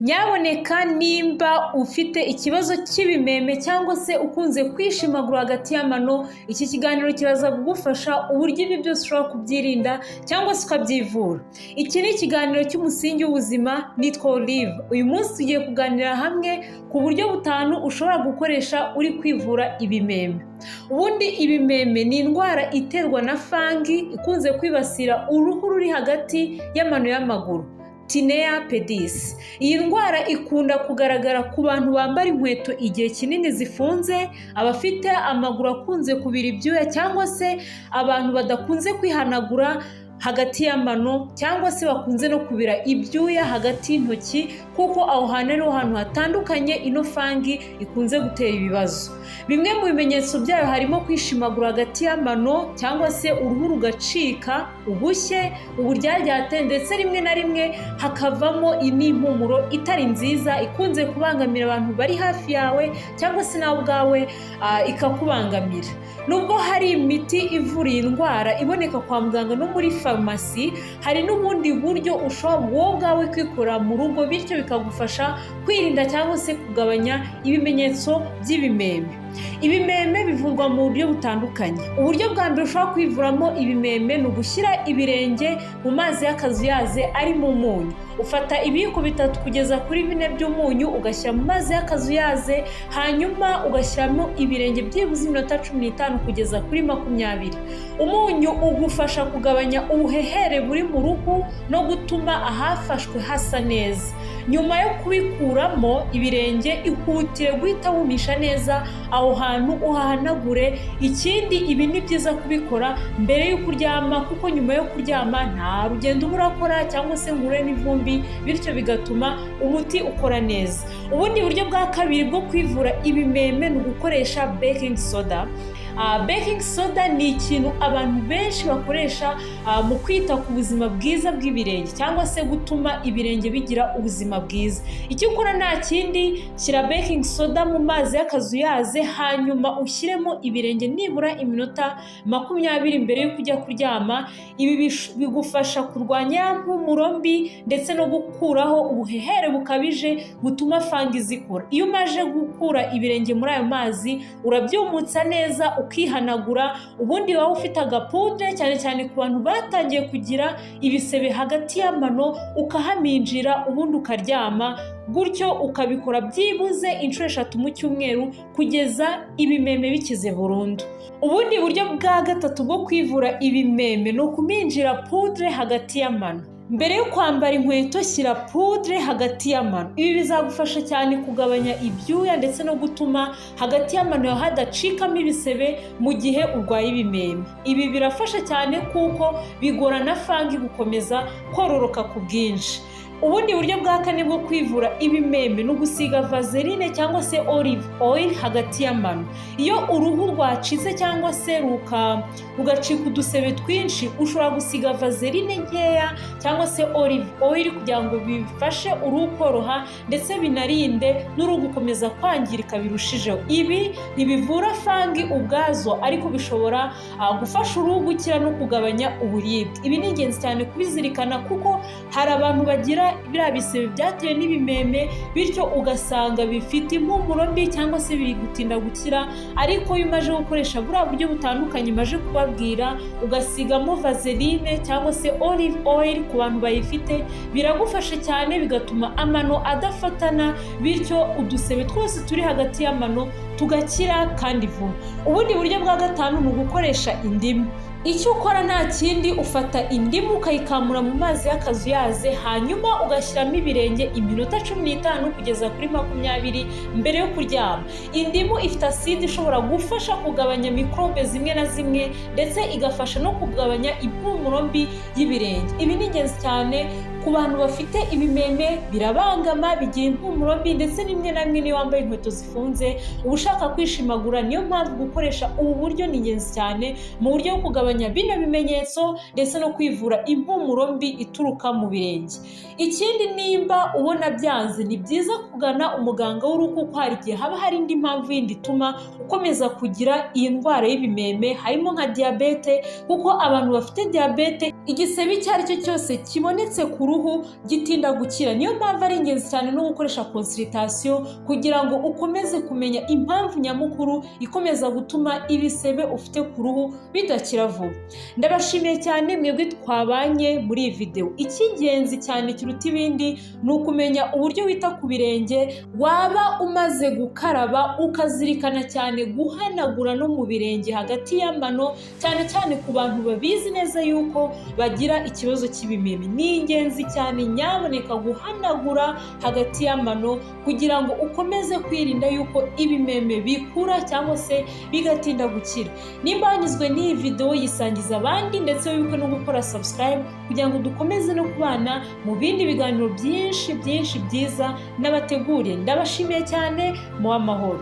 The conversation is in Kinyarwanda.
Nyaboneka nimba ufite ikibazo cy'ibimeme cyangwa se ukunze kwishimagura hagati y'amano, iki kiganiro kiraza kugufasha uburyo ibi byose ushobora kubyirinda cyangwa se ukabyivura. Iki ni ikiganiro cy'umusingi w'ubuzima, nitwa Olive. Uyu munsi tugiye kuganira hamwe ku buryo butanu ushobora gukoresha uri kwivura ibimeme. Ubundi ibimeme ni indwara iterwa na fangi ikunze kwibasira uruhu ruri hagati y'amano y'amaguru, Tinea pedis. Iyi ndwara ikunda kugaragara ku bantu bambara inkweto igihe kinini zifunze, abafite amaguru akunze kubira ibyuya cyangwa se abantu badakunze kwihanagura hagati y'amano, cyangwa se bakunze no kubira ibyuya hagati y'intoki, kuko aho hantu ariho hantu hatandukanye ino fangi ikunze gutera ibibazo. Bimwe mu bimenyetso byayo harimo kwishimagura hagati y'amano cyangwa se uruhu rugacika, ubushye, uburyaryate, ndetse rimwe na rimwe hakavamo n'impumuro itari nziza ikunze kubangamira abantu bari hafi yawe cyangwa se nawe ubwawe ikakubangamira. Nubwo hari imiti ivura iyi ndwara iboneka kwa muganga no muri farumasi, hari n'ubundi buryo ushobora wowe ubwawe kwikora mu rugo, bityo bikagufasha kwirinda cyangwa se kugabanya ibimenyetso by'ibimeme. Ibimeme bivurwa mu buryo butandukanye. Uburyo bwa mbere ushobora kwivuramo ibimeme ni ugushyira ibirenge mu mazi y'akazuyaze arimo umunyu. Ufata ibiyiko 3 kugeza kuri 4 by'umunyu ugashyira mu mazi y'akazuyaze, hanyuma ugashyiramo ibirenge byibuze iminota 15 kugeza kuri 20. Umunyu ugufasha kugabanya ubuhehere buri mu ruhu no gutuma ahafashwe hasa neza. Nyuma yo kubikuramo ibirenge, ihutire guhita wumisha neza aho hantu uhahanagure. Ikindi, ibi ni byiza kubikora mbere yo kuryama, kuko nyuma yo kuryama nta rugendo urakora cyangwa se ngure n'ivumbi, bityo bigatuma umuti ukora neza. Ubundi buryo bwa kabiri bwo kwivura ibimeme ni ugukoresha baking soda. Baking soda ni ikintu abantu benshi bakoresha mu kwita ku buzima bwiza bw'ibirenge cyangwa se gutuma ibirenge bigira ubuzima bwiza. Icyo ukora nta kindi, shyira baking soda mu mazi y'akazuyaze, hanyuma ushyiremo ibirenge nibura iminota 20 mbere yo kujya kuryama. Ibi bigufasha kurwanya impumuro mbi ndetse no gukuraho ubuhehere bukabije butuma fangi zikura. Iyo umaze gukura ibirenge muri ayo mazi, urabyumutsa neza ukihanagura. Ubundi waba ufite agapudre, cyane cyane ku bantu batangiye kugira ibisebe hagati y'amano, ukahaminjira ubundi ukaryama. Gutyo ukabikora byibuze inshuro 3 mu cyumweru kugeza ibimeme bikize burundu. Ubundi buryo bwa gatatu bwo kwivura ibimeme ni ukuminjira pudre hagati y'amano. Mbere yo kwambara inkweto, shyira pudre hagati y'amano. Ibi bizagufasha cyane kugabanya ibyuya ndetse no gutuma hagati y'amano hadacikamo ibisebe mu gihe urwaye ibimeme. Ibi birafasha cyane kuko bigorana fangi gukomeza kororoka ku bwinshi. Ubundi buryo bwa kane bwo kwivura ibimeme ni ugusiga vaseline cyangwa se olive oil hagati y'amano. Iyo uruhu rwacize cyangwa se rugacika udusebe twinshi, ushobora gusiga vaseline nkeya cyangwa se olive oil kugira ngo bifashe uruhu koroha ndetse binarinde n'uruhu gukomeza kwangirika birushijeho. Ibi ntibivura fangi ubwazo, ariko bishobora gufasha uruhu gukira no kugabanya uburibwe. Ibi ni ingenzi cyane kubizirikana, kuko hari abantu bagira biriya bisebe byatewe n'ibimeme, bityo ugasanga bifite impumuro mbi cyangwa se biri gutinda gukira. Ariko iyo umaze gukoresha buriya buryo butandukanye maje kubabwira, ugasigamo vaseline cyangwa se olive oil ku bantu bayifite, biragufasha cyane, bigatuma amano adafatana, bityo udusebe twose turi hagati y'amano tugakira kandi vuba. Ubundi buryo bwa gatanu ni ugukoresha indimu. Icyo ukora nta kindi, ufata indimu ukayikamura mu mazi y'akazuyaze, hanyuma ugashyiramo ibirenge iminota 15 kugeza kuri 20 mbere yo kuryama. Indimu ifite aside ishobora gufasha kugabanya mikrobe zimwe na zimwe, ndetse igafasha no kugabanya impumuro mbi y'ibirenge. Ibi ni ingenzi cyane ku bantu bafite ibimeme, birabangama, bigira impumuro mbi, ndetse rimwe na rimwe niyo wambaye inkweto zifunze uba ushaka kwishimagura. Niyo mpamvu gukoresha ubu buryo ni ingenzi cyane mu buryo bwo kugabanya bino bimenyetso ndetse no kwivura impumuro mbi ituruka mu birenge. Ikindi, nimba ubona byanze, ni byiza kugana umuganga w'uruhu, kuko hari igihe haba hari indi mpamvu yindi ituma ukomeza kugira iyi ndwara y'ibimeme, harimo nka diyabete, kuko abantu bafite diyabete, igisebe icyo ari cyo cyose kibonetse ku ruhu gitinda gukira. Niyo mpamvu ari ingenzi cyane no gukoresha consultation kugira ngo ukomeze kumenya impamvu nyamukuru ikomeza gutuma ibisebe ufite ku ruhu bidakira vuba. Ndabashimiye cyane mwebwe twabanye muri iyi video. Icy'ingenzi cyane kiruta ibindi ni ukumenya uburyo wita ku birenge. Waba umaze gukaraba ukazirikana cyane guhanagura no mu birenge hagati y'amano, cyane cyane ku bantu babizi neza yuko bagira ikibazo cy'ibimeme. Ni ingenzi cyane nyaboneka guhanagura hagati y'amano kugira ngo ukomeze kwirinda yuko ibimeme bikura cyangwa se bigatinda gukira. Nimba wanyuzwe n'iyi video yisangiza abandi, ndetse wibuke no gukora subscribe kugira ngo dukomeze no kubana mu bindi biganiro byinshi byiza n'abateguriye. Ndabashimiye cyane, mu amahoro.